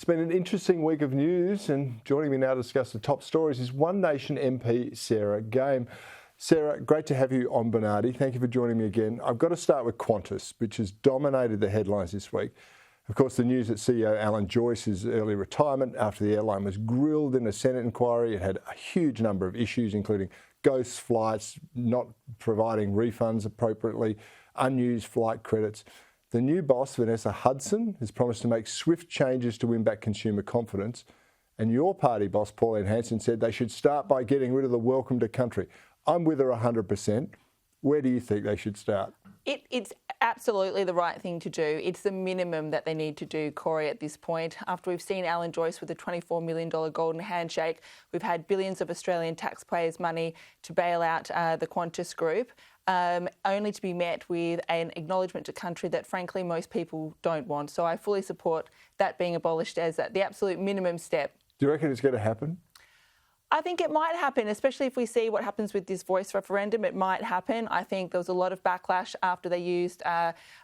It's been an interesting week of news, and joining me now to discuss the top stories is One Nation MP Sarah Game. Sarah, great to have you on Bernardi. Thank you for joining me again. I've got to start with Qantas, which has dominated the headlines this week. Of course, the news that CEO Alan Joyce's early retirement after the airline was grilled in a Senate inquiry. It had a huge number of issues, including ghost flights, not providing refunds appropriately, unused flight credits. The new boss, Vanessa Hudson, has promised to make swift changes to win back consumer confidence. And your party boss, Pauline Hanson, said they should start by getting rid of the welcome to country. I'm with her 100%. Where do you think they should start? It's absolutely the right thing to do. It's the minimum that they need to do, Cory, at this point. After we've seen Alan Joyce with a $24 million golden handshake, we've had billions of Australian taxpayers' money to bail out the Qantas group, only to be met with an acknowledgement to country that, frankly, most people don't want. So I fully support that being abolished as the absolute minimum step. Do you reckon it's going to happen? I think it might happen, especially if we see what happens with this voice referendum. It might happen. I think there was a lot of backlash after they used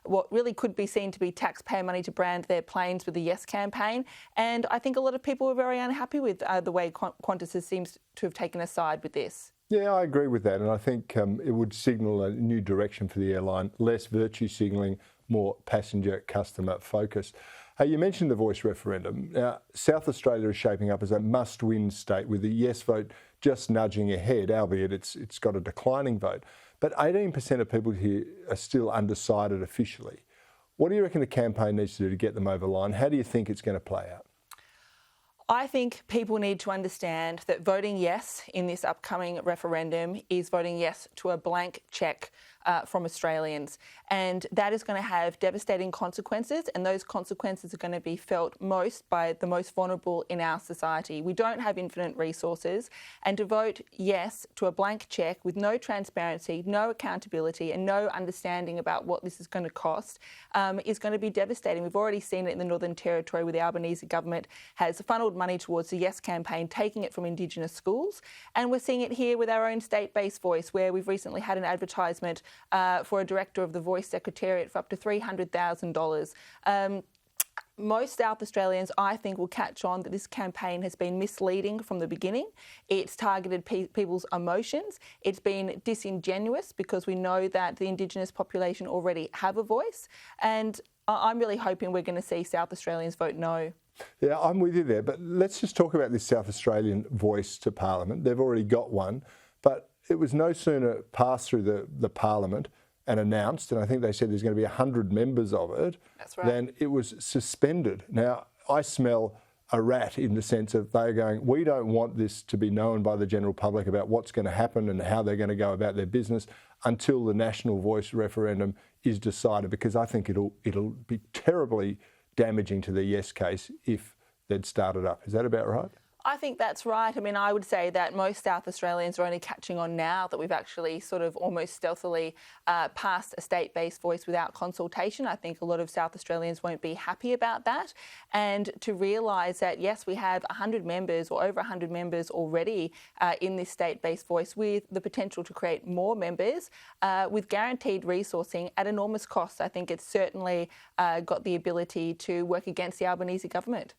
what really could be seen to be taxpayer money to brand their planes with the Yes campaign. And I think a lot of people were very unhappy with the way Qantas seems to have taken a side with this. Yeah, I agree with that. And I think it would signal a new direction for the airline, less virtue signalling, more passenger customer focus. Hey, you mentioned the voice referendum. Now, South Australia is shaping up as a must-win state with the yes vote just nudging ahead, albeit it's got a declining vote. But 18% of people here are still undecided officially. What do you reckon the campaign needs to do to get them over the line? How do you think it's going to play out? I think people need to understand that voting yes in this upcoming referendum is voting yes to a blank cheque from Australians. And that is going to have devastating consequences, and those consequences are going to be felt most by the most vulnerable in our society. We don't have infinite resources, and to vote yes to a blank cheque with no transparency, no accountability and no understanding about what this is going to cost is going to be devastating. We've already seen it in the Northern Territory where the Albanese government has funnelled money towards the Yes campaign, taking it from Indigenous schools. And we're seeing it here with our own state-based voice, where we've recently had an advertisement for a director of the Voice Secretariat for up to $300,000. Most South Australians, I think, will catch on that this campaign has been misleading from the beginning. It's targeted people's emotions. It's been disingenuous because we know that the Indigenous population already have a voice. And I'm really hoping we're going to see South Australians vote no. Yeah, I'm with you there. But let's just talk about this South Australian voice to Parliament. They've already got one, but it was no sooner passed through the Parliament and announced, and I think they said there's going to be 100 members of it, that's right, then it was suspended. Now, I smell a rat in the sense of they're going, we don't want this to be known by the general public about what's going to happen and how they're going to go about their business until the national voice referendum is decided, because I think it'll be terribly damaging to the yes case if they'd started up. Is that about right? I think that's right. I mean, I would say that most South Australians are only catching on now that we've actually sort of almost stealthily passed a state-based voice without consultation. I think a lot of South Australians won't be happy about that. And to realise that, yes, we have 100 members or over 100 members already in this state-based voice, with the potential to create more members with guaranteed resourcing at enormous costs. I think it's certainly got the ability to work against the Albanese government.